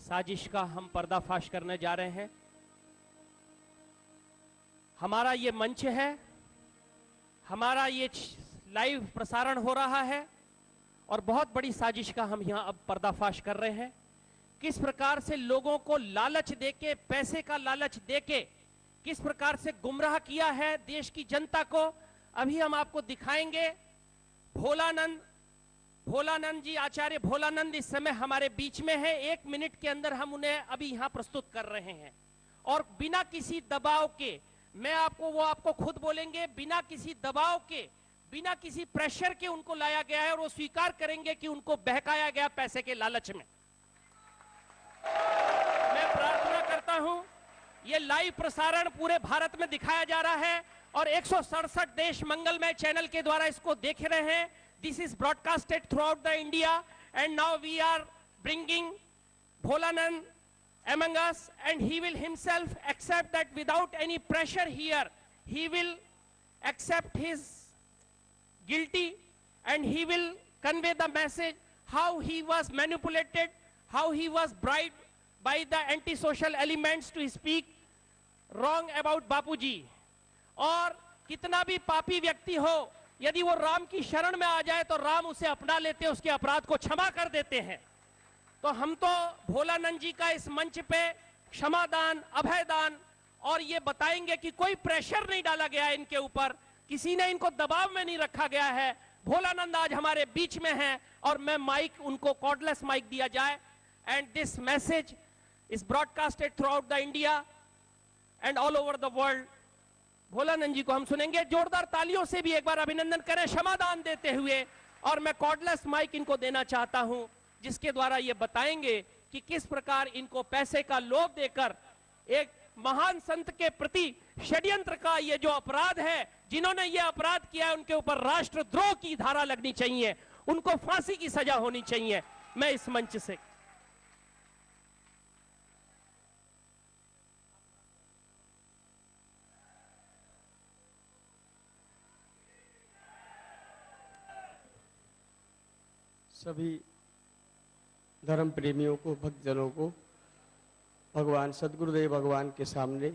साजिश का हम पर्दाफाश करने जा रहे हैं। हमारा ये मंच है, हमारा ये लाइव प्रसारण हो रहा है और बहुत बड़ी साजिश का हम यहां अब पर्दाफाश कर रहे हैं। किस प्रकार से लोगों को लालच देके, पैसे का लालच देके किस प्रकार से गुमराह किया है देश की जनता को, अभी हम आपको दिखाएंगे। भोलानंद जी, आचार्य भोलानंद इस समय हमारे बीच में है। 1 मिनट के अंदर हम उन्हें अभी यहां प्रस्तुत कर रहे हैं और बिना किसी दबाव के, मैं आपको, वो आपको खुद बोलेंगे, बिना किसी दबाव के, बिना किसी प्रेशर के उनको लाया गया है और वो स्वीकार करेंगे कि उनको बहकाया गया पैसे के लालच में। मैं प्रार्थना करता हूं, ये लाइव प्रसारण पूरे भारत में दिखाया जा रहा है और 167 देश मंगलमय चैनल के द्वारा इसको देख रहे हैं। This is broadcasted throughout the India, and now we are bringing Bholanand among us, and he will himself accept that without any pressure here. He will accept his guilty, and he will convey the message how he was manipulated, how he was bribed by the anti-social elements to speak wrong about Bapuji. और कितना भी पापी व्यक्ति हो, यदि वो राम की शरण में आ जाए तो राम उसे अपना लेते, उसके अपराध को क्षमा कर देते हैं। तो हम तो भोलानंद जी का इस मंच पे क्षमादान, अभयदान और ये बताएंगे कि कोई प्रेशर नहीं डाला गया है इनके ऊपर, किसी ने इनको दबाव में नहीं रखा गया है। भोलानंद आज हमारे बीच में हैं और मैं माइक, उनको कॉर्डलेस माइक दिया जाए। And this message is broadcasted throughout the India and all over the world. Bholanand ji को हम सुनेंगे, जोरदार तालियों से भी एक बार अभिनंदन करें क्षमादान देते हुए। और मैं कॉर्डलेस माइक इनको देना चाहता हूं, जिसके द्वारा ये बताएंगे कि किस प्रकार इनको पैसे का लोभ देकर एक महान संत के प्रति षड्यंत्र का ये जो अपराध है, जिन्होंने ये अपराध किया है उनके ऊपर राष्ट्रद्रोह की धारा लगनी चाहिए, उनको फांसी की सजा होनी चाहिए। मैं इस मंच से सभी धर्म प्रेमियों को, भक्तजनों को भगवान सदगुरुदेव भगवान के सामने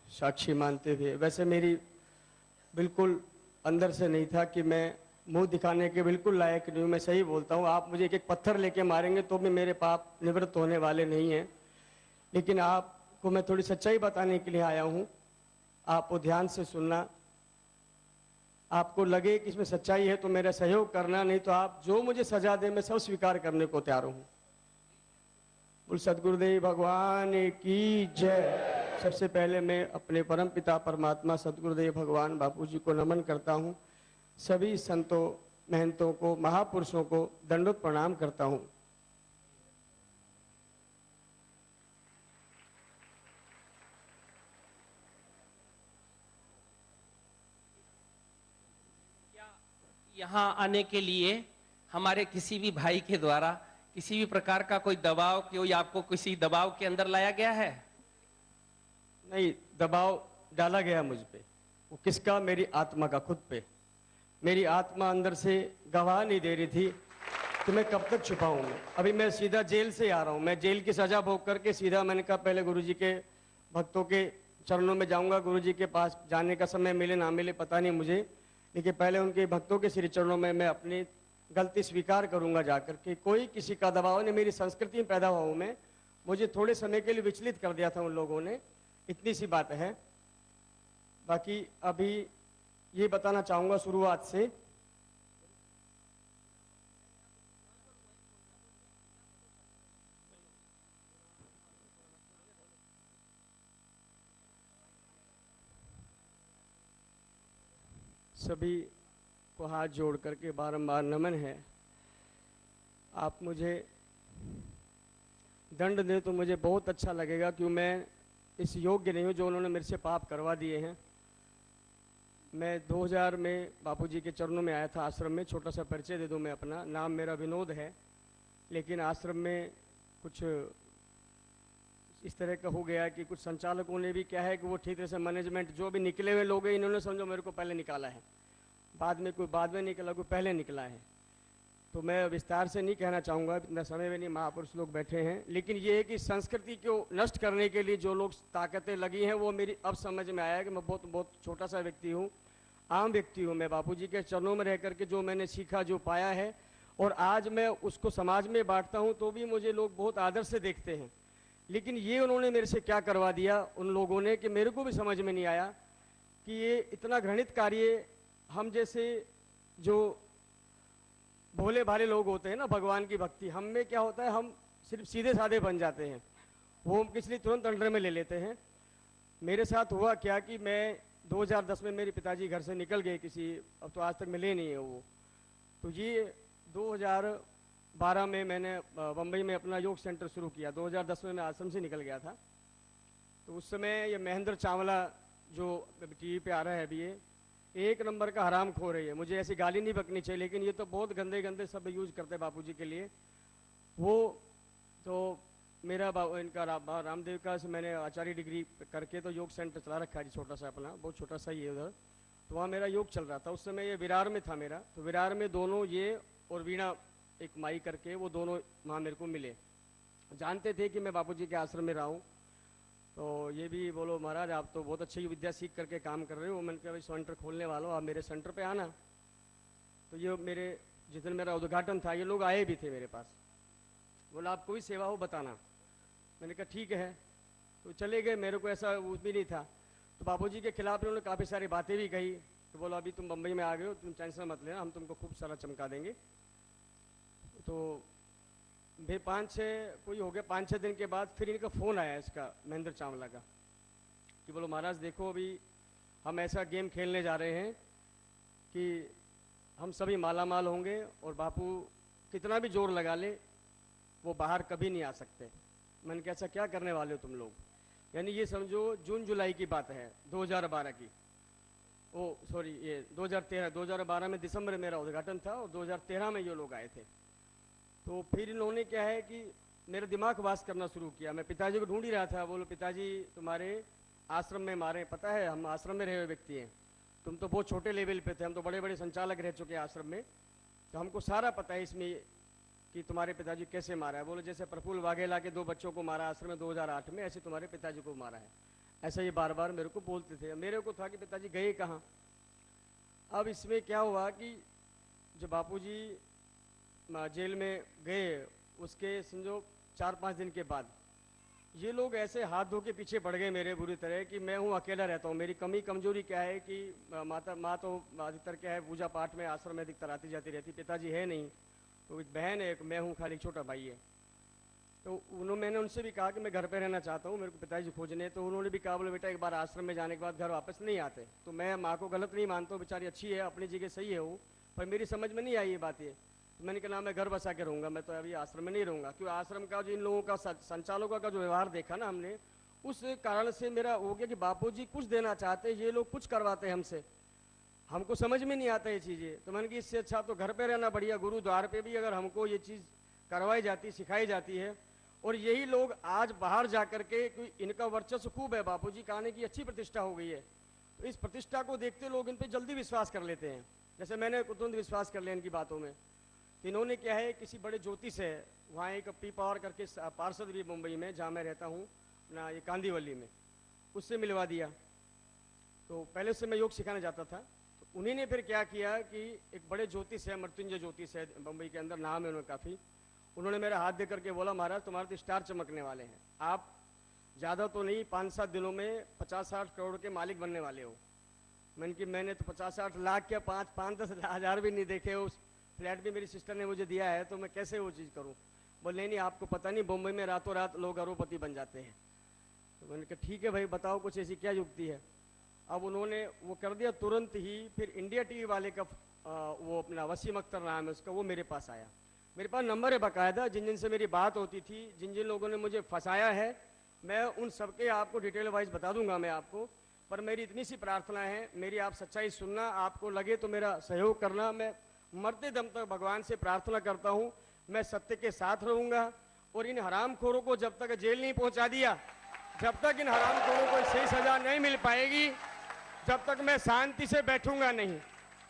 साक्षी मानते हुए, वैसे मेरी बिल्कुल अंदर से नहीं था कि मैं मुंह दिखाने के बिल्कुल लायक नहीं हूँ, मैं सही बोलता हूँ। आप मुझे एक एक पत्थर लेके मारेंगे तो भी मेरे पाप निवृत्त होने वाले नहीं हैं। लेकिन आपको मैं थोड़ी सच्चाई बताने के लिए आया हूँ, आप वो ध्यान से सुनना। आपको लगे कि इसमें सच्चाई है तो मेरा सहयोग करना, नहीं तो आप जो मुझे सजा दे मैं सब स्वीकार करने को तैयार हूँ। बोल सदगुरुदेव भगवान की जय। सबसे पहले मैं अपने परम पिता परमात्मा सदगुरुदेव भगवान बापू जी को नमन करता हूँ। सभी संतों, महंतों को, महापुरुषों को दंडोत प्रणाम करता हूँ। यहाँ आने के लिए हमारे किसी भी भाई के द्वारा किसी भी प्रकार का कोई दबाव, कोई आपको किसी दबाव के अंदर लाया गया है? नहीं, दबाव डाला गया मुझ पे। वो किसका? मेरी आत्मा का, खुद पे। मेरी आत्मा अंदर से गवाह नहीं दे रही थी तो मैं कब तक छुपाऊं मैं। अभी मैं सीधा जेल से आ रहा हूँ, मैं जेल की सजा भोग करके सीधा, मैंने कहा पहले गुरुजी के भक्तों के चरणों में जाऊंगा। गुरुजी के पास जाने का समय मिले ना मिले पता नहीं मुझे, लेकिन पहले उनके भक्तों के श्री चरणों में मैं अपनी गलती स्वीकार करूंगा जाकर के। कोई किसी का दबाव नहीं, मेरी संस्कृति में पैदा हुआ हूं मैं। मुझे थोड़े समय के लिए विचलित कर दिया था उन लोगों ने, इतनी सी बात है। बाकी अभी ये बताना चाहूंगा शुरुआत से, सभी को हाथ जोड़ करके बारंबार नमन है। आप मुझे दंड दें तो मुझे बहुत अच्छा लगेगा, क्यों मैं इस योग्य नहीं हूँ जो उन्होंने मेरे से पाप करवा दिए हैं। मैं 2000 में बापूजी के चरणों में आया था आश्रम में। छोटा सा परिचय दे दूँ मैं अपना, नाम मेरा विनोद है, लेकिन आश्रम में कुछ इस तरह का हो गया कि कुछ संचालकों ने भी क्या है कि वो ठीक तरह से मैनेजमेंट, जो भी निकले हुए लोग हैं इन्होंने समझो मेरे को पहले निकाला है, बाद में कोई बाद में निकला, कोई पहले निकला है। तो मैं विस्तार से नहीं कहना चाहूँगा, इतना समय में नहीं, महापुरुष लोग बैठे हैं। लेकिन ये है कि संस्कृति को नष्ट करने के लिए जो लोग ताकतें लगी हैं वो मेरी अब समझ में आया कि मैं बहुत छोटा सा व्यक्ति हूँ, आम व्यक्ति हूँ। मैं बापूजी के चरणों में रह करके जो मैंने सीखा, जो पाया है, और आज मैं उसको समाज में बांटता हूँ तो भी मुझे लोग बहुत आदर से देखते हैं। लेकिन ये उन्होंने मेरे से क्या करवा दिया उन लोगों ने कि मेरे को भी समझ में नहीं आया कि ये इतना घृणित कार्य हम जैसे जो भोले भाले लोग होते हैं ना, भगवान की भक्ति, हम में क्या होता है, हम सिर्फ सीधे साधे बन जाते हैं, वो हम किसी तुरंत अंडर में ले लेते हैं। मेरे साथ हुआ क्या कि मैं 2010 में मेरे पिताजी घर से निकल गए किसी, अब तो आज तक मिले नहीं है वो, तो ये 2012 में मैंने बम्बई में अपना योग सेंटर शुरू किया। 2010 में मैं आश्रम से निकल गया था। तो उस समय ये महेंद्र चावला जो टीवी पे आ रहा है अभी, ये एक नंबर का हराम खो रही है। मुझे ऐसी गाली नहीं बकनी चाहिए, लेकिन ये तो बहुत गंदे गंदे शब्द यूज करते हैं बापूजी के लिए। वो तो मेरा इनका रामदेव का से मैंने आचार्य डिग्री करके तो योग सेंटर चला रखा है, छोटा सा अपना, बहुत छोटा सा ही है उधर। तो वहाँ मेरा योग चल रहा था। उस समय ये विरार में था मेरा, तो विरार में दोनों ये और वीणा एक माई करके, वो दोनों वहाँ मेरे को मिले, जानते थे कि मैं बापूजी के आश्रम में रहा हूँ। तो ये भी बोलो महाराज आप तो बहुत अच्छी विद्या सीख करके काम कर रहे हो। मैंने कहा भाई सेंटर खोलने वालों, आप मेरे सेंटर पे आना। तो ये मेरे जिस दिन मेरा उद्घाटन था, ये लोग आए भी थे मेरे पास, बोला आपको भी सेवा हो बताना। मैंने कहा ठीक है, तो चले गए। मेरे को ऐसा वो भी नहीं था। तो बापूजी के खिलाफ उन्होंने काफ़ी सारी बातें भी कही। तो बोला अभी तुम बम्बई में आ गए हो, तुम टेंशन मत लेना, हम तुमको खूब सारा चमका देंगे। तो फिर 5-6 दिन के बाद फिर इनका फ़ोन आया, इसका महेंद्र चावला का, कि बोलो महाराज देखो अभी हम ऐसा गेम खेलने जा रहे हैं कि हम सभी माला माल होंगे और बापू कितना भी जोर लगा ले वो बाहर कभी नहीं आ सकते। मैंने कहा ऐसा क्या करने वाले हो तुम लोग? यानी ये समझो जून जुलाई की बात है 2012 की, ओ सॉरी ये 2012 में दिसंबर में मेरा उद्घाटन था और 2013 में ये लोग आए थे। तो फिर इन्होंने क्या है कि मेरा दिमाग वास करना शुरू किया। मैं पिताजी को ढूंढ ही रहा था, बोलो पिताजी तुम्हारे आश्रम में मारे, पता है हम आश्रम में रहे हुए व्यक्ति हैं, तुम तो बहुत छोटे लेवल पे थे, हम तो बड़े बड़े संचालक रह चुके हैं आश्रम में, तो हमको सारा पता है इसमें कि तुम्हारे पिताजी कैसे मारा है। बोलो जैसे प्रफुल्ल वाघेला के 2 बच्चों को मारा आश्रम में 2008 में, ऐसे तुम्हारे पिताजी को मारा है। ऐसा ये बार बार मेरे को बोलते थे। मेरे को था कि पिताजी गए कहाँ। अब इसमें क्या हुआ कि जो बापूजी जेल में गए उसके समझो 4-5 दिन के बाद ये लोग ऐसे हाथ धो के पीछे पड़ गए मेरे बुरी तरह कि मैं हूँ अकेला रहता हूँ। मेरी कमी कमजोरी क्या है कि माँ तो अधिकतर क्या है पूजा पाठ में आश्रम में अधिकतर आती जाती रहती, पिताजी है नहीं, तो एक बहन है, एक मैं हूँ, खाली छोटा भाई है। तो मैंने उनसे भी कहा कि मैं घर पे रहना चाहता हूँ, मेरे को पिताजी खोजने। तो उन्होंने भी कहा बोले बेटा एक बार आश्रम में जाने के बाद घर वापस नहीं आते। तो मैं माँ को गलत नहीं मानता हूँ, बेचारी अच्छी है, अपनी जगह सही है वो, पर मेरी समझ में नहीं आई ये बात। ये तो मैंने कहा मैं घर बसा के रहूँगा, मैं तो अभी आश्रम में नहीं रहूँगा। क्योंकि आश्रम का जो इन लोगों का संचालकों का जो व्यवहार देखा ना हमने, उस कारण से मेरा हो गया कि बापूजी कुछ देना चाहते, ये लोग कुछ करवाते हमसे, हमको समझ में नहीं आता ये चीज़ें। तो मैंने कहा इससे अच्छा तो घर पे रहना बढ़िया। गुरुद्वार पे भी अगर हमको ये चीज़ करवाई जाती, सिखाई जाती है, और यही लोग आज बाहर जा करके, इनका वर्चस्व खूब है, बापूजी का आने की अच्छी प्रतिष्ठा हो गई है, तो इस प्रतिष्ठा को देखते लोग इन पर जल्दी विश्वास कर लेते हैं। जैसे मैंने तुरंत विश्वास कर लिया इनकी बातों में। तो इन्होंने क्या है, किसी बड़े ज्योतिष है वहाँ एक पी पावर करके पार्षद भी मुंबई में जहाँ मैं रहता हूँ ना, ये कांदीवली में, उससे मिलवा दिया। तो पहले से मैं योग सिखाने जाता था। तो उन्हीं ने फिर क्या किया कि एक बड़े ज्योतिष है, मृत्युंजय ज्योतिष है मुंबई के अंदर, नाम है उन्होंने काफ़ी, उन्होंने मेरा हाथ दे करके बोला महाराज तुम्हारे तो स्टार चमकने वाले हैं, आप ज़्यादा तो नहीं 5-7 दिनों में 50-60 करोड़ के मालिक बनने वाले हो। मैंने तो 50-60 लाख क्या 5-10 हज़ार भी नहीं देखे, उस फ्लैट भी मेरी सिस्टर ने मुझे दिया है, तो मैं कैसे वो चीज़ करूं। बोले नहीं आपको पता नहीं, बम्बई में रातों रात लोग अरबपति बन जाते हैं। तो मैंने कहा ठीक है भाई बताओ कुछ ऐसी क्या युक्ति है। अब उन्होंने वो कर दिया तुरंत ही। फिर इंडिया टीवी वाले का वो अपना वसीम अख्तर नाम है उसका, वो मेरे पास आया, मेरे पास नंबर है बाकायदा, जिन जिन से मेरी बात होती थी, जिन जिन लोगों ने मुझे फंसाया है, मैं उन सबके आपको डिटेल वाइज बता दूंगा मैं आपको। पर मेरी इतनी सी प्रार्थना है, मेरी आप सच्चाई सुनना, आपको लगे तो मेरा सहयोग करना। मैं मरते दम तक भगवान से प्रार्थना करता हूँ मैं सत्य के साथ रहूंगा, और इन हरामखोरों को जब तक जेल नहीं पहुंचा दिया, जब तक इन हरामखोरों को सही सजा नहीं मिल पाएगी, जब तक मैं शांति से बैठूंगा नहीं।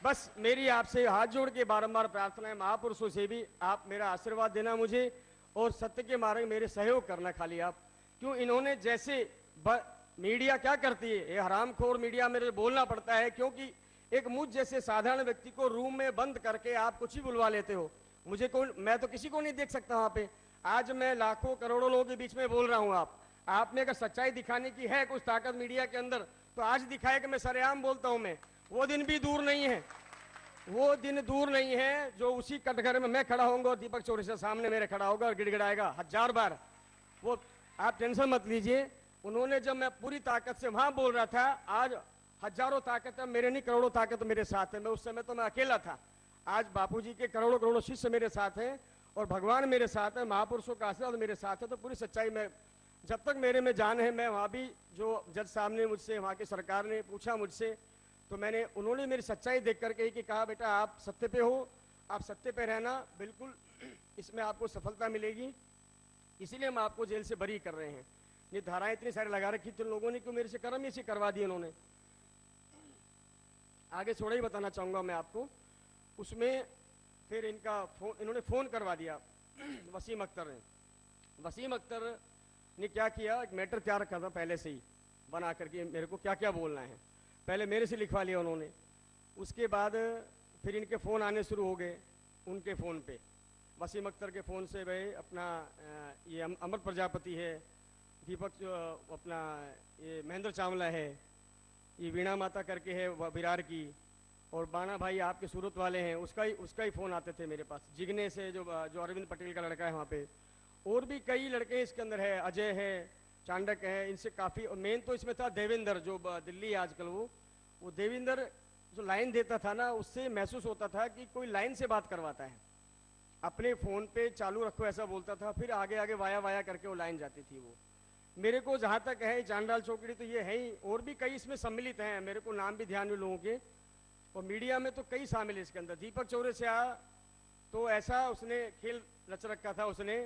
बस मेरी आपसे हाथ जोड़ के बारंबार प्रार्थना है, महापुरुषों से भी आप मेरा आशीर्वाद देना मुझे, और सत्य के मार्ग में मेरे सहयोग करना खाली आप। क्यों इन्होंने जैसे मीडिया क्या करती है, ये हरामखोर मीडिया मेरे बोलना पड़ता है, क्योंकि एक मुझ जैसे साधारण व्यक्ति को रूम में बंद करके आप कुछ ही बुलवा लेते हो। मुझे कौन, मैं तो किसी को नहीं देख सकता वहां पे। आज मैं लाखों करोड़ों लोगों के बीच में बोल रहा हूं। आप में अगर सच्चाई दिखाने की है कुछ ताकत मीडिया के अंदर, तो आज दिखाए कि मैं सरेआम बोलता हूं। मैं वो दिन भी दूर नहीं है, वो दिन दूर नहीं है जो उसी कटघरे में मैं खड़ा होऊंगा और दीपक चौरसिया सामने मेरे खड़ा होगा और गिड़गिड़ाएगा 1000 बार। वो आप टेंशन मत लीजिए। उन्होंने जब मैं पूरी ताकत से वहां बोल रहा था, आज हजारों ताकत है मेरे नहीं, करोड़ों ताकत मेरे साथ है। मैं उस समय तो मैं अकेला था, आज बापूजी के करोड़ों करोड़ों शिष्य मेरे साथ हैं और भगवान मेरे साथ है, महापुरुषों का आशीर्वाद मेरे साथ है। तो पूरी सच्चाई में जब तक मेरे में जान है, मैं वहां भी जो जज साहब ने मुझसे, वहां की सरकार ने पूछा मुझसे, तो मैंने, उन्होंने मेरी सच्चाई देख करके कि कहा बेटा आप सत्य पे हो, आप सत्य पे रहना, बिल्कुल इसमें आपको सफलता मिलेगी, इसीलिए हम आपको जेल से बरी कर रहे हैं। ये धाराएं इतनी सारी लगा रखी थी लोगों ने, क्यों मेरे से कर्म ऐसी करवा दी उन्होंने। आगे थोड़ा ही बताना चाहूंगा मैं आपको। उसमें फिर इन्होंने फोन करवा दिया वसीम अख्तर ने। वसीम अख्तर ने क्या किया, एक मैटर तैयार रखा था पहले से ही बना करके, मेरे को क्या क्या बोलना है, पहले मेरे से लिखवा लिया उन्होंने। उसके बाद फिर इनके फ़ोन आने शुरू हो गए, उनके फ़ोन पे, वसीम अख्तर के फ़ोन से भाई अपना ये अमर प्रजापति है, दीपक अपना ये महेंद्र चावला है, ये वीणा माता करके है विरार की, और बाना भाई आपके सूरत वाले हैं, उसका ही फ़ोन आते थे मेरे पास। जिगने से जो अरविंद पटेल का लड़का है वहाँ पे, और भी कई लड़के इसके अंदर है, अजय है, चांडक है, इनसे काफ़ी। और मेन तो इसमें था देवेंद्र, जो दिल्ली है आजकल, वो देवेंद्र जो लाइन देता था ना, उससे महसूस होता था कि कोई लाइन से बात करवाता है। अपने फ़ोन पे चालू रखो ऐसा बोलता था, फिर आगे आगे वाया वाया करके वो लाइन जाती थी। वो मेरे को जहाँ तक है चांडाल चौकड़ी तो ये है ही, और भी कई इसमें सम्मिलित हैं, मेरे को नाम भी ध्यान में लोगों के, और मीडिया में तो कई शामिल है इसके अंदर। दीपक चौरसिया तो ऐसा उसने खेल रच रखा था उसने,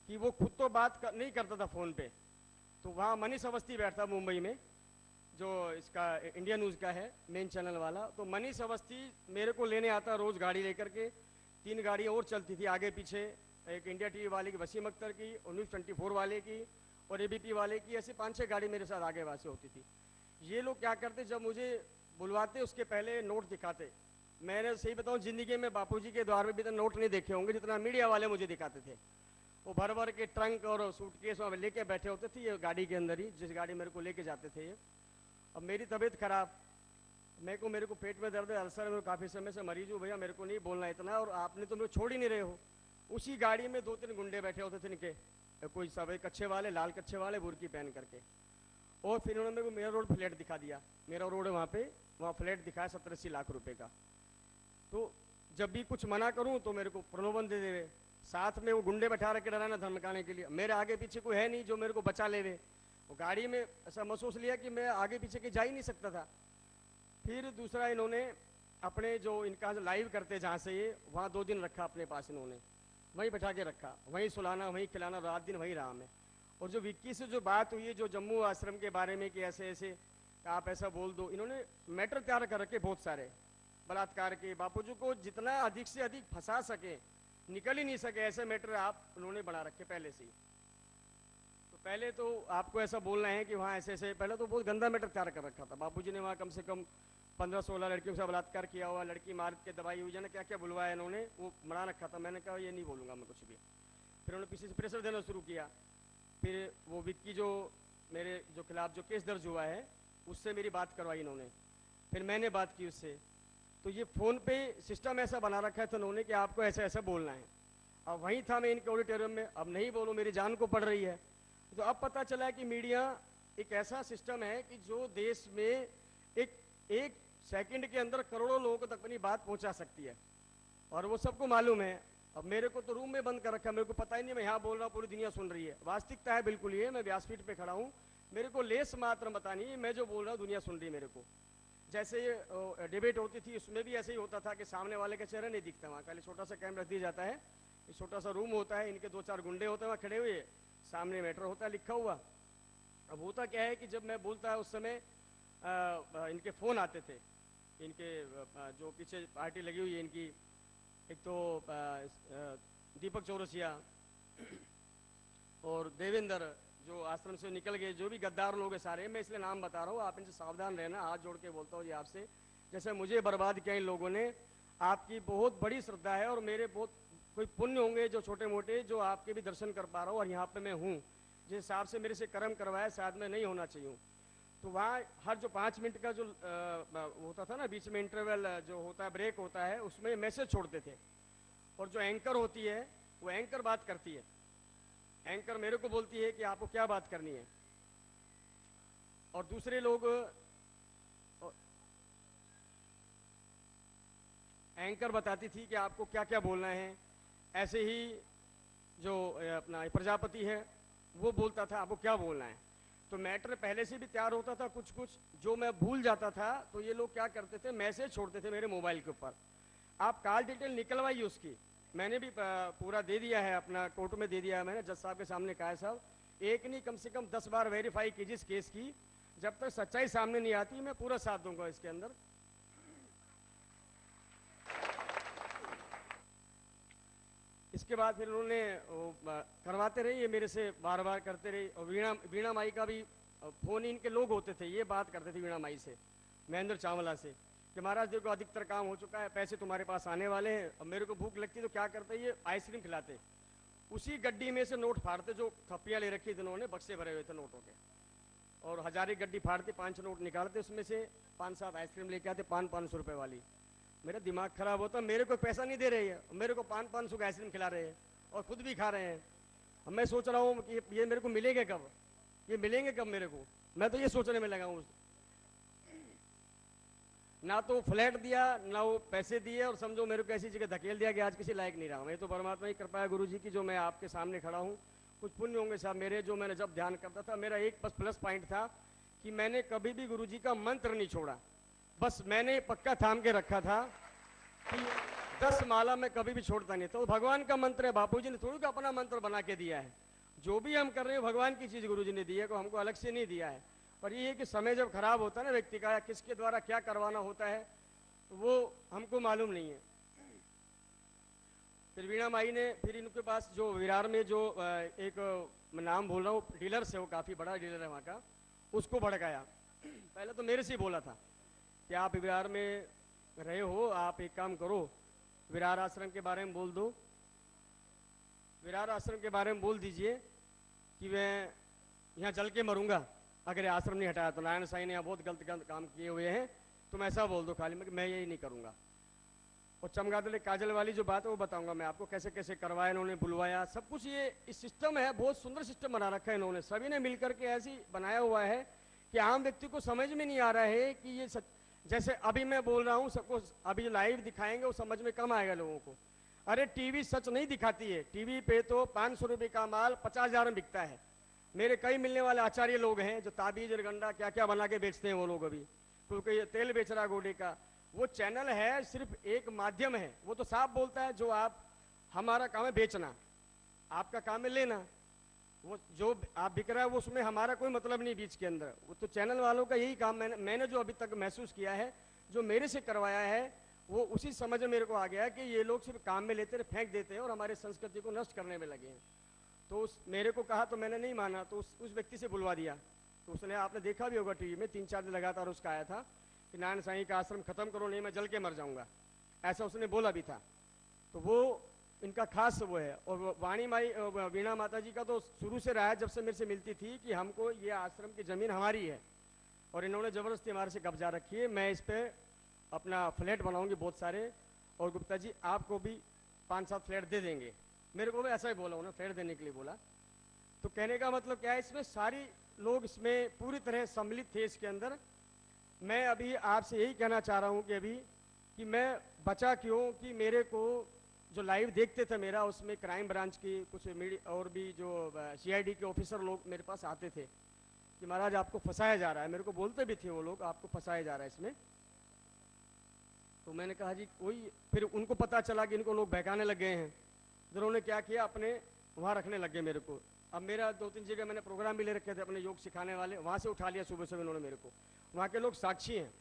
कि वो खुद तो बात नहीं करता था फ़ोन पे। तो वहाँ मनीष अवस्थी बैठता मुंबई में, जो इसका इंडिया न्यूज़ का है मेन चैनल वाला। तो मनीष अवस्थी मेरे को लेने आता रोज़ गाड़ी लेकर के, 3 गाड़ियाँ और चलती थी आगे पीछे, एक इंडिया टीवी वाले की, वसीम अख्तर की, और न्यूज़ 24 वाले की, और एबीपी वाले की, ऐसे 5-6 गाड़ी मेरे साथ आगे वहाँ से होती थी। ये लोग क्या करते, जब मुझे बुलवाते उसके पहले नोट दिखाते। मैंने सही बताऊँ, ज़िंदगी में बापूजी के द्वार में भी इतना नोट नहीं देखे होंगे जितना मीडिया वाले मुझे दिखाते थे। वो भर भर के ट्रंक और सूटकेस वहाँ लेके बैठे होते थे, ये गाड़ी के अंदर ही, जिस गाड़ी मेरे को लेके जाते थे ये। अब मेरी तबीयत खराब, मेरे को पेट में दर्द है, अल्सर है, मैं काफ़ी समय से मरीज हूँ, भैया मेरे को नहीं बोलना इतना, और आपने तो मेरे छोड़ ही नहीं रहे हो। उसी गाड़ी में 2-3 गुंडे बैठे होते थे इनके, कोई सफ़ेद कच्छे वाले, लाल कच्छे वाले, बुर्की पहन करके। और फिर उन्होंने मेरे को मेरा रोड फ्लैट दिखा दिया, मेरा रोड है वहाँ पे, वहाँ फ्लैट दिखाया 70-80 लाख रुपए का। तो जब भी कुछ मना करूँ तो मेरे को प्रलोभन दे देवे, साथ में वो गुंडे बैठा रखे डराना धमकाने के लिए। मेरे आगे पीछे कोई है नहीं जो मेरे को बचा लेवे। वो गाड़ी में ऐसा महसूस लिया कि मैं आगे पीछे के जा ही नहीं सकता था। फिर दूसरा, इन्होंने अपने जो इनका लाइव करते जहाँ से ये, वहाँ 2 दिन रखा अपने पास, इन्होंने वहीं बैठा के रखा, वहीं सुलाना, वहीं खिलाना, रात दिन वहीं रहा मैं। और जो विक्की से जो बात हुई है, जो जम्मू आश्रम के बारे में कि ऐसे ऐसे आप ऐसा बोल दो, इन्होंने मैटर तैयार कर रखे बहुत सारे बलात्कार के। बापूजी को जितना अधिक से अधिक फंसा सके, निकल ही नहीं सके, ऐसे मैटर आप उन्होंने बना रखे पहले से ही। तो पहले तो आपको ऐसा बोलना है कि वहाँ ऐसे ऐसे, पहले तो बहुत गंदा मैटर तैयार कर रखा था बापूजी ने। वहाँ कम से कम 15-16 लड़कियों से बलात्कार किया हुआ, लड़की मार के दवाई हुई, जाने क्या क्या बुलवाया इन्होंने, वो बना रखा था। मैंने कहा ये नहीं बोलूँगा मैं कुछ भी। फिर उन्होंने पीछे से प्रेशर देना शुरू किया। फिर वो विक्की जो मेरे जो खिलाफ जो केस दर्ज हुआ है, उससे मेरी बात करवाई इन्होंने, फिर मैंने बात की उससे। तो ये फ़ोन पे सिस्टम ऐसा बना रखा था उन्होंने कि आपको ऐसा ऐसा बोलना है। अब वहीं था मैं इनके ऑडिटोरियम में, अब नहीं बोलूँ मेरी जान को पड़ रही है। तो अब पता चला कि मीडिया एक ऐसा सिस्टम है कि जो देश में एक सेकंड के अंदर करोड़ों लोगों तक अपनी बात पहुंचा सकती है, और वो सबको मालूम है। अब मेरे को तो रूम में बंद कर रखा है, मेरे को पता ही नहीं मैं यहाँ बोल रहा हूँ, पूरी दुनिया सुन रही है। वास्तविकता है बिल्कुल ये, मैं व्यासपीठ पे खड़ा हूँ, मेरे को लेस मात्र पता नहीं, मैं जो बोल रहा हूँ दुनिया सुन रही है मेरे को। जैसे ये डिबेट होती थी, उसमें भी ऐसे ही होता था कि सामने वाले का चेहरा नहीं दिखता, वहाँ खाली छोटा सा कैमरा रख दिया जाता है, ये छोटा सा रूम होता है, इनके 2-4 गुंडे होते हैं वहाँ खड़े हुए, सामने मैटर होता है लिखा हुआ। अब होता क्या है कि जब मैं बोलता है उस समय इनके फ़ोन आते थे, इनके जो पीछे पार्टी लगी हुई है इनकी, एक तो दीपक चौरसिया और देवेंद्र जो आश्रम से निकल गए, जो भी गद्दार लोग हैं सारे, मैं इसलिए नाम बता रहा हूँ, आप इनसे सावधान रहना। हाथ जोड़ के बोलता हूँ जी आपसे, जैसे मुझे बर्बाद किया इन लोगों ने, आपकी बहुत बड़ी श्रद्धा है और मेरे बहुत कोई पुण्य होंगे जो छोटे मोटे, जो आपके भी दर्शन कर पा रहा हूँ और यहाँ पे मैं हूँ। जिस हिसाब से मेरे से कर्म करवाया शायद मैं नहीं होना चाहिए। तो वहाँ हर जो 5 मिनट का जो होता था ना बीच में इंटरवल जो होता है, ब्रेक होता है, उसमें मैसेज छोड़ते थे और जो एंकर होती है वो एंकर बात करती है। एंकर मेरे को बोलती है कि आपको क्या बात करनी है और दूसरे लोग एंकर बताती थी कि आपको क्या क्या बोलना है। ऐसे ही जो अपना प्रजापति है वो बोलता था आपको क्या बोलना है। तो मैटर पहले से भी तैयार होता था, कुछ कुछ जो मैं भूल जाता था तो ये लोग क्या करते थे, मैसेज छोड़ते थे मेरे मोबाइल के ऊपर। आप कॉल डिटेल निकलवाइए उसकी, मैंने भी पूरा दे दिया है, अपना कोर्ट में दे दिया है मैंने, जज साहब के सामने कहा है साहब एक नहीं कम से कम 10 बार वेरीफाई कीजिए इस केस की, जब तक सच्चाई सामने नहीं आती मैं पूरा साथ दूंगा इसके अंदर। इसके बाद फिर उन्होंने करवाते रहे, ये मेरे से बार बार करते रहे। और वीणा माई का भी फोन इनके लोग होते थे, ये बात करते थे वीणा माई से, महेंद्र चावला से, कि महाराज देखो अधिकतर काम हो चुका है, पैसे तुम्हारे पास आने वाले हैं, और मेरे को भूख लगती तो क्या करते, ये आइसक्रीम खिलाते। उसी गड्डी में से नोट फाड़ते, जो थप्पियाँ ले रखी थी उन्होंने, बक्से भरे हुए थे नोटों के, और 1000 गड्डी फाड़ते, 5 नोट निकालते, उसमें से 5-7 आइसक्रीम लेके आते, 500 रुपये वाली। मेरा दिमाग खराब होता, मेरे को पैसा नहीं दे रही है, मेरे को 500 की आइसक्रीम खिला रहे हैं और खुद भी खा रहे हैं। अब मैं सोच रहा हूँ कि ये मेरे को मिलेंगे कब, ये मिलेंगे कब मेरे को, मैं तो ये सोचने में लगा हूँ। ना तो फ्लैट दिया ना वो पैसे दिए, और समझो मेरे को ऐसी जगह धकेल दिया कि आज किसी लायक नहीं रहा। मैं तो परमात्मा की कृपा है गुरु जी की, जो मैं आपके सामने खड़ा हूँ। कुछ पुण्य होंगे साहब मेरे, जो मैंने जब ध्यान करता था, मेरा एक बस प्लस पॉइंट था कि मैंने कभी भी गुरु जी का मंत्र नहीं छोड़ा। बस मैंने पक्का थाम के रखा था कि 10 माला मैं कभी भी छोड़ता नहीं। तो भगवान का मंत्र है, बापू जी ने थोड़ी का अपना मंत्र बना के दिया है। जो भी हम कर रहे हैं भगवान की चीज गुरु जी ने दी है, को हमको अलग से नहीं दिया है। पर ये है कि समय जब खराब होता है ना व्यक्ति का, किसके द्वारा क्या करवाना होता है वो हमको मालूम नहीं है। फिर वीणा माई ने फिर इनके पास जो विरार में जो एक मैं नाम बोल रहा हूँ, डीलर से, वो काफी बड़ा डीलर है वहाँ का, उसको भड़काया। पहले तो मेरे से ही बोला था कि आप विरार में रहे हो, आप एक काम करो, विरार आश्रम के बारे में बोल दो, विरार आश्रम के बारे में बोल दीजिए कि मैं यहाँ जल के मरूंगा अगर आश्रम नहीं हटाया तो। नारायण साईं ने यहाँ बहुत गलत काम किए हुए हैं, तुम ऐसा बोल दो खाली, मैं यही नहीं करूंगा। और चमगादड़ काजल वाली जो बात है वो बताऊंगा मैं आपको, कैसे कैसे करवाया इन्होंने, बुलवाया, सब कुछ। ये इस सिस्टम है, बहुत सुंदर सिस्टम बना रखा है इन्होंने, सभी ने मिलकर के ऐसी बनाया हुआ है कि आम व्यक्ति को समझ में नहीं आ रहा है कि ये जैसे अभी मैं बोल रहा हूँ सबको, अभी लाइव दिखाएंगे वो समझ में कम आएगा लोगों को। अरे टीवी सच नहीं दिखाती है, टीवी पे तो 500 रुपये का माल 50,000 में बिकता है। मेरे कई मिलने वाले आचार्य लोग हैं जो ताबीज और गंडा क्या क्या बना के बेचते हैं वो लोग, अभी क्योंकि ये तेल बेच रहा गोडे का। वो चैनल है सिर्फ एक माध्यम है, वो तो साफ बोलता है जो आप, हमारा काम है बेचना, आपका काम है लेना। वो जो आप बिक रहा है वो उसमें हमारा कोई मतलब नहीं बीच के अंदर। वो तो चैनल वालों का यही काम। मैंने जो अभी तक महसूस किया है, जो मेरे से करवाया है, वो उसी समझ में मेरे को आ गया कि ये लोग सिर्फ काम में लेते रहे, फेंक देते हैं और हमारे संस्कृति को नष्ट करने में लगे हैं। तो मेरे को कहा तो मैंने नहीं माना, तो उस व्यक्ति से बुलवा दिया। तो उसने, आपने देखा भी होगा टीवी में, 3-4 दिन लगातार उसका आया था कि नारायण साईं का आश्रम खत्म करो, नहीं मैं जल के मर जाऊंगा, ऐसा उसने बोला भी था। तो वो इनका खास वो है। और वाणी माई, वीणा माता जी का तो शुरू से रहा है, जब से मेरे से मिलती थी कि हमको ये आश्रम की जमीन हमारी है और इन्होंने जबरदस्ती हमारे से कब्जा रखी है, मैं इस पे अपना फ्लैट बनाऊंगी बहुत सारे, और गुप्ता जी आपको भी 5-7 फ्लैट दे देंगे। मेरे को भी ऐसा ही बोला उन्होंने, फ्लैट देने के लिए बोला। तो कहने का मतलब क्या है, इसमें सारी लोग इसमें पूरी तरह सम्मिलित थे इसके अंदर। मैं अभी आपसे यही कहना चाह रहा हूँ कि अभी कि मैं बचा क्यों, कि मेरे को जो लाइव देखते थे मेरा, उसमें क्राइम ब्रांच की कुछ मीडिया और भी जो CID के ऑफिसर लोग मेरे पास आते थे कि महाराज आपको फंसाया जा रहा है। मेरे को बोलते भी थे वो लोग, आपको फंसाया जा रहा है इसमें। तो मैंने कहा जी कोई, फिर उनको पता चला कि इनको लोग बहकाने लग गए हैं। उन्होंने क्या किया, अपने वहाँ रखने लग गए मेरे को। अब मेरा 2-3 जगह मैंने प्रोग्राम भी ले रखे थे अपने योग सिखाने वाले, वहाँ से उठा लिया सुबह सुबह इन्होंने मेरे को। वहाँ के लोग साक्षी हैं।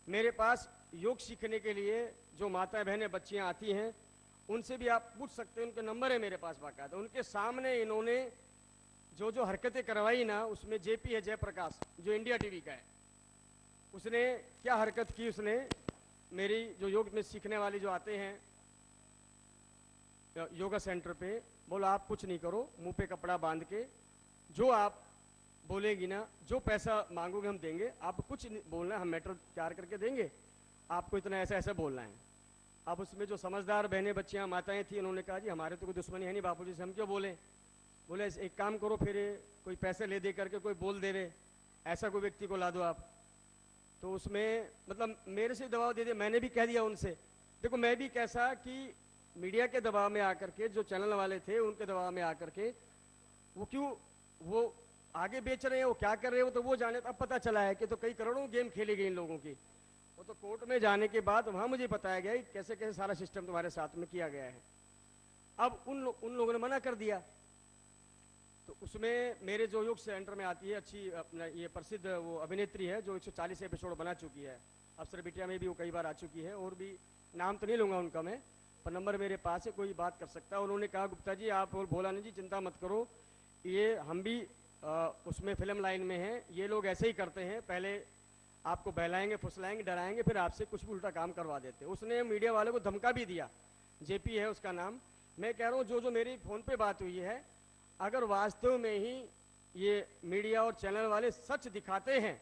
मेरे पास योग सीखने के लिए जो माता बहनें बच्चियां आती हैं उनसे भी आप पूछ सकते हैं, उनके नंबर है मेरे पास बाकायदा। उनके सामने इन्होंने जो जो हरकतें करवाई ना, उसमें जेपी है जयप्रकाश, जो इंडिया टीवी का है, उसने क्या हरकत की, उसने मेरी जो योग में सीखने वाले जो आते हैं योगा सेंटर पे, बोला आप कुछ नहीं करो, मुंह पे कपड़ा बांध के जो आप बोलेगी ना, जो पैसा मांगोगे हम देंगे, आप कुछ नहीं बोलना, हम मैटर तैयार करके देंगे, आपको इतना ऐसा ऐसा बोलना है। अब उसमें जो समझदार बहनें बच्चियां माताएं थी, उन्होंने कहा जी हमारे तो कोई दुश्मनी है नहीं बापूजी से, हम क्यों बोलें। बोले एक काम करो, फिर कोई पैसे ले दे करके कोई बोल देवे, ऐसा कोई व्यक्ति को ला दो आप। तो उसमें मतलब मेरे से दबाव दे दिया। मैंने भी कह दिया उनसे, देखो मैं भी कैसा कि मीडिया के दबाव में आकर के, जो चैनल वाले थे उनके दबाव में आकर के, वो क्यों वो आगे बेच रहे हैं, वो क्या कर रहे हो तो वो जाने। अब पता चला है कि तो कई करोड़ों गेम खेली गई इन लोगों की। वो तो कोर्ट में जाने के बाद वहां मुझे बताया गया कि कैसे कैसे सारा सिस्टम तुम्हारे साथ में किया गया है। अब उन लोगों ने मना कर दिया। तो उसमें मेरे जो योग सेंटर में आती है अच्छी अपना ये प्रसिद्ध वो अभिनेत्री है जो 140 एपिसोड बना चुकी है, अफसर बिटिया में भी वो कई बार आ चुकी है, और भी नाम तो नहीं लूँगा उनका मैं, पर नंबर मेरे पास है, कोई बात कर सकता है। उन्होंने कहा गुप्ता जी आप और भोलानंद जी चिंता मत करो, ये हम भी उसमें फिल्म लाइन में हैं, ये लोग ऐसे ही करते हैं, पहले आपको बहलाएंगे फुसलाएंगे डराएंगे, फिर आपसे कुछ भी उल्टा काम करवा देते हैं। उसने मीडिया वालों को धमका भी दिया, जेपी है उसका नाम। मैं कह रहा हूँ जो जो मेरी फ़ोन पे बात हुई है, अगर वास्तव में ही ये मीडिया और चैनल वाले सच दिखाते हैं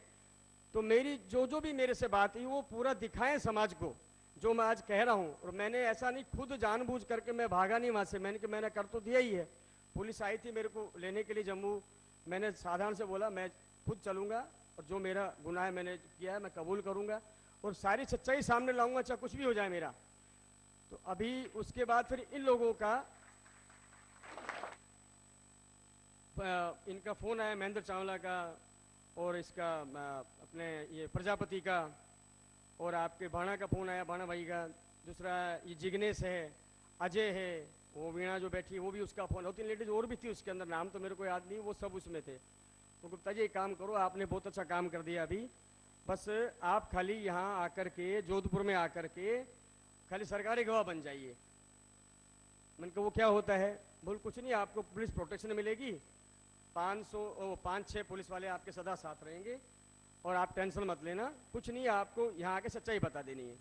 तो मेरी जो जो भी मेरे से बात हुई वो पूरा दिखाएं समाज को, जो मैं आज कह रहा हूँ। और मैंने ऐसा नहीं खुद जानबूझ करके मैं भागा नहीं वहाँ से, मैंने कर तो दिया ही है। पुलिस आई थी मेरे को लेने के लिए जम्मू, मैंने साधारण से बोला मैं खुद चलूँगा और जो मेरा गुनाह है मैंने किया है मैं कबूल करूँगा और सारी सच्चाई सामने लाऊंगा, चाहे कुछ भी हो जाए मेरा। तो अभी उसके बाद फिर इन लोगों का इनका फ़ोन आया महेंद्र चावला का और इसका अपने ये प्रजापति का, और आपके भाणा का फ़ोन आया, भाणा भाई का। दूसरा ये जिग्नेश है, अजय है, वो वीणा जो बैठी वो भी उसका फ़ोन, 2-3 लेडीज़ और भी थी उसके अंदर, नाम तो मेरे को याद नहीं, वो सब उसमें थे। तो गुप्ता जी एक काम करो, आपने बहुत अच्छा काम कर दिया अभी, बस आप खाली यहाँ आकर के जोधपुर में आकर के खाली सरकारी गवाह बन जाइए। मैंने कहा वो क्या होता है? बोल कुछ नहीं, आपको पुलिस प्रोटेक्शन मिलेगी, 500-6 पुलिस वाले आपके सदा साथ रहेंगे और आप टेंशन मत लेना, कुछ नहीं, आपको यहाँ आके सच्चाई बता देनी है।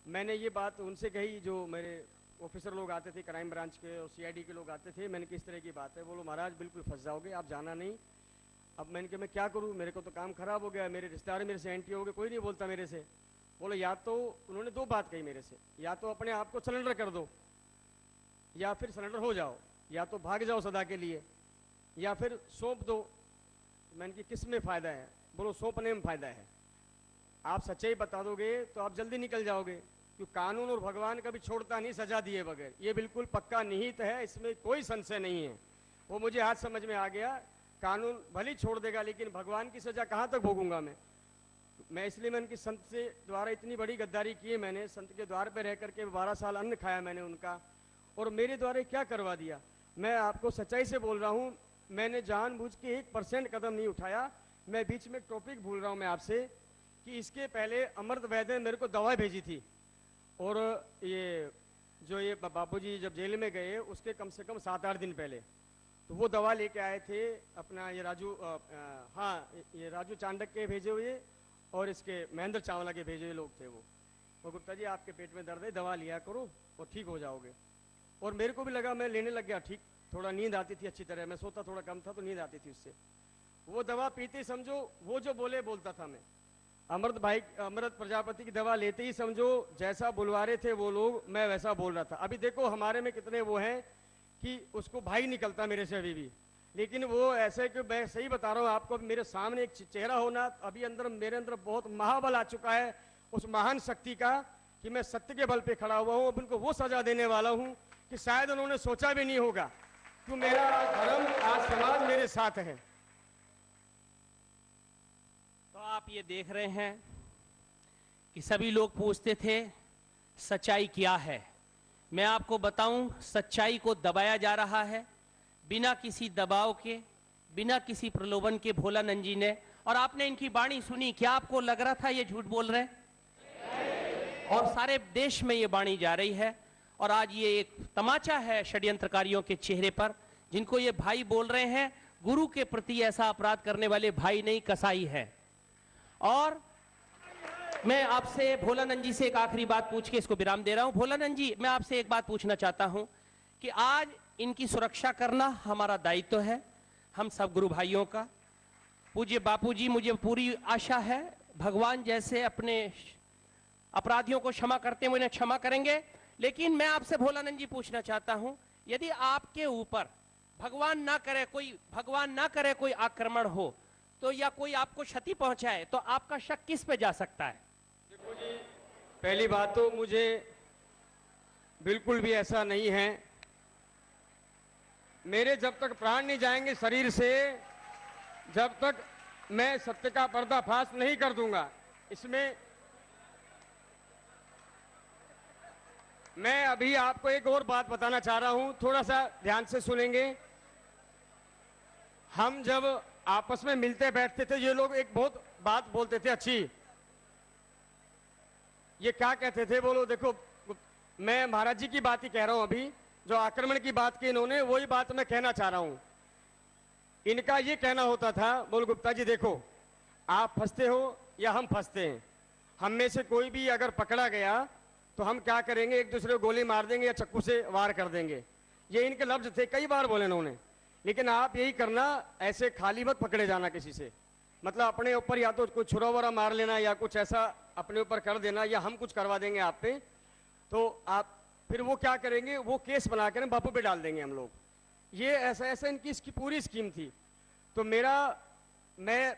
मैंने ये बात उनसे कही, जो मेरे ऑफिसर लोग आते थे क्राइम ब्रांच के और सीआईडी के लोग आते थे, मैंने किस तरह की बात है, बोलो महाराज बिल्कुल फंस जाओगे, आप जाना नहीं। अब मैंने कहा मैं क्या करूँ, मेरे को तो काम खराब हो गया, मेरे रिश्तेदार मेरे से एंटी हो गए, कोई नहीं बोलता मेरे से। बोलो या तो उन्होंने 2 बात कही मेरे से, या तो अपने आप को सरेंडर कर दो या फिर सरेंडर हो जाओ, या तो भाग जाओ सदा के लिए या फिर सौंप दो। मैंने कि किस में फ़ायदा है? बोलो सौंपने में फ़ायदा है, आप सच्चाई बता दोगे तो आप जल्दी निकल जाओगे, क्योंकि कानून और भगवान कभी छोड़ता नहीं सजा दिए बगैर, ये बिल्कुल पक्का निहित है, इसमें कोई संशय नहीं है। वो मुझे आज समझ में आ गया, कानून भले छोड़ देगा लेकिन भगवान की सजा कहाँ तक भोगूंगा मैं इसलिए मैं उनकी संत से द्वारा इतनी बड़ी गद्दारी की है, मैंने संत के द्वार पे रह करके 12 साल अन्न खाया मैंने उनका, और मेरे द्वारा क्या करवा दिया। मैं आपको सच्चाई से बोल रहा हूँ, मैंने जानबूझ के 1% कदम नहीं उठाया। मैं बीच में टॉपिक भूल रहा हूँ मैं आपसे कि इसके पहले अमृत वैद्य ने मेरे को दवा भेजी थी, और ये जो ये बापूजी जब जेल में गए उसके कम से कम 7-8 दिन पहले तो वो दवा लेके आए थे अपना ये राजू ये राजू चांडक के भेजे हुए और इसके महेंद्र चावला के भेजे हुए लोग थे वो गुप्ता जी आपके पेट में दर्द है, दवा लिया करो और ठीक हो जाओगे। और मेरे को भी लगा, मैं लेने लग गया, ठीक, थोड़ा नींद आती थी अच्छी तरह, मैं सोता थोड़ा कम था तो नींद आती थी उससे। वो दवा पीते समझो वो जो बोले बोलता था मैं। अमृत प्रजापति की दवा लेते ही समझो जैसा बुलवारे थे वो लोग, मैं वैसा बोल रहा था। अभी देखो हमारे में कितने वो हैं कि उसको भाई निकलता मेरे से अभी भी, लेकिन वो ऐसे कि मैं सही बता रहा हूँ आपको, मेरे सामने एक चेहरा होना, अभी मेरे अंदर बहुत महाबल आ चुका है उस महान शक्ति का कि मैं सत्य के बल पे खड़ा हुआ हूँ। अब उनको वो सजा देने वाला हूँ कि शायद उन्होंने सोचा भी नहीं होगा कि मेरा धर्म आज समाज मेरे साथ है। तो आप ये देख रहे हैं कि सभी लोग पूछते थे सच्चाई क्या है। मैं आपको बताऊं, सच्चाई को दबाया जा रहा है बिना किसी दबाव के, बिना किसी प्रलोभन के भोलानंद जी ने। और आपने इनकी वाणी सुनी, क्या आपको लग रहा था ये झूठ बोल रहे हैं? और सारे देश में ये बाणी जा रही है। और आज ये एक तमाचा है षड्यंत्रकारियों के चेहरे पर, जिनको ये भाई बोल रहे हैं गुरु के प्रति ऐसा अपराध करने वाले भाई नहीं कसाई है। और मैं आपसे भोलानंद जी से एक आखिरी बात पूछ के इसको विराम दे रहा हूं। भोलानंद जी, मैं आपसे एक बात पूछना चाहता हूं कि आज इनकी सुरक्षा करना हमारा दायित्व है, हम सब गुरु भाइयों का। पूज्य बापूजी, मुझे पूरी आशा है भगवान जैसे अपने अपराधियों को क्षमा करते हैं, वो इन्हें क्षमा करेंगे। लेकिन मैं आपसे भोलानंद जी पूछना चाहता हूं, यदि आपके ऊपर भगवान ना करे कोई आक्रमण हो तो, या कोई आपको क्षति पहुंचाए, तो आपका शक किस पे जा सकता है? देखो जी, पहली बात तो मुझे बिल्कुल भी ऐसा नहीं है। मेरे जब तक प्राण नहीं जाएंगे शरीर से, जब तक मैं सत्य का पर्दाफाश नहीं कर दूंगा। इसमें मैं अभी आपको एक और बात बताना चाह रहा हूं, थोड़ा सा ध्यान से सुनेंगे। हम जब आपस में मिलते बैठते थे, ये लोग एक बहुत बात बोलते थे अच्छी। ये क्या कहते थे बोलो? देखो, मैं महाराज जी की बात ही कह रहा हूं अभी, जो आक्रमण की बात की इन्होंने, वही बात मैं कहना चाह रहा हूं। इनका ये कहना होता था, बोल गुप्ता जी देखो, आप फंसते हो या हम फंसते हैं, हम में से कोई भी अगर पकड़ा गया तो हम क्या करेंगे, एक दूसरे को गोली मार देंगे या चक्कू से वार कर देंगे। ये इनके लफ्ज थे, कई बार बोले इन्होंने। लेकिन आप यही करना, ऐसे खाली मत पकड़े जाना किसी से, मतलब अपने ऊपर या तो कुछ छुरा वरा मार लेना या कुछ ऐसा अपने ऊपर कर देना, या हम कुछ करवा देंगे आप पे, तो आप फिर वो क्या करेंगे, वो केस बना कर बापू पे डाल देंगे हम लोग। ये ऐसा इनकी इसकी पूरी स्कीम थी। तो मैं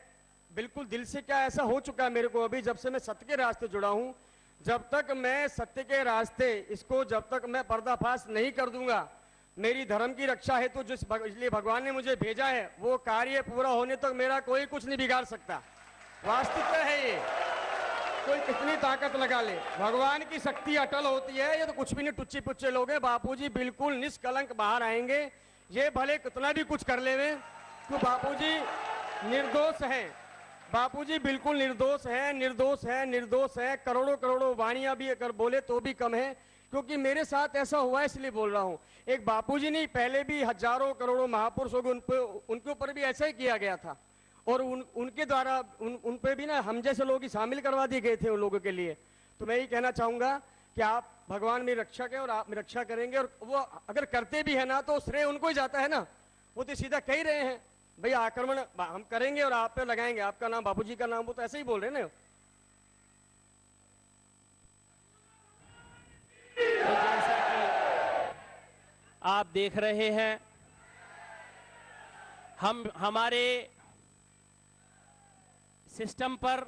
बिल्कुल दिल से, क्या ऐसा हो चुका है मेरे को अभी, जब से मैं सत्य के रास्ते जुड़ा हूं, जब तक मैं सत्य के रास्ते इसको जब तक मैं पर्दाफाश नहीं कर दूंगा, मेरी धर्म की रक्षा है, तो इसलिए भगवान ने मुझे भेजा है, वो कार्य पूरा होने तक मेरा कोई कुछ नहीं बिगाड़ सकता। वास्तविकता है ये, कोई कितनी ताकत लगा ले, भगवान की शक्ति अटल होती है। ये तो कुछ भी नहीं, टुच्चे पुच्चे लोग हैं। बापूजी बिल्कुल निष्कलंक बाहर आएंगे, ये भले कितना भी कुछ कर लेवे, तो बापूजी निर्दोष हैं। बापूजी बिल्कुल निर्दोष है, निर्दोष है, निर्दोष है। करोड़ों करोड़ों वाणियां भी अगर बोले तो भी कम है, क्योंकि मेरे साथ ऐसा हुआ है इसलिए बोल रहा हूं। एक बापूजी नहीं, पहले भी हजारों करोड़ों महापुरुष हो गए, उनके ऊपर भी ऐसा ही किया गया था। और उनके द्वारा उन पे भी ना हम जैसे लोग ही शामिल करवा दिए गए थे उन लोगों के लिए। तो मैं ये कहना चाहूंगा कि आप भगवान मेरी रक्षक है और आप मेरी रक्षा करेंगे, और वो अगर करते भी है ना तो श्रेय उनको ही जाता है ना। वो तो सीधा कह ही रहे हैं भैया आक्रमण हम करेंगे और आप पे लगाएंगे, आपका नाम बापूजी का नाम, वो तो ऐसे ही बोल रहे हैं ना। तो जैसा कि आप देख रहे हैं, हमारे सिस्टम पर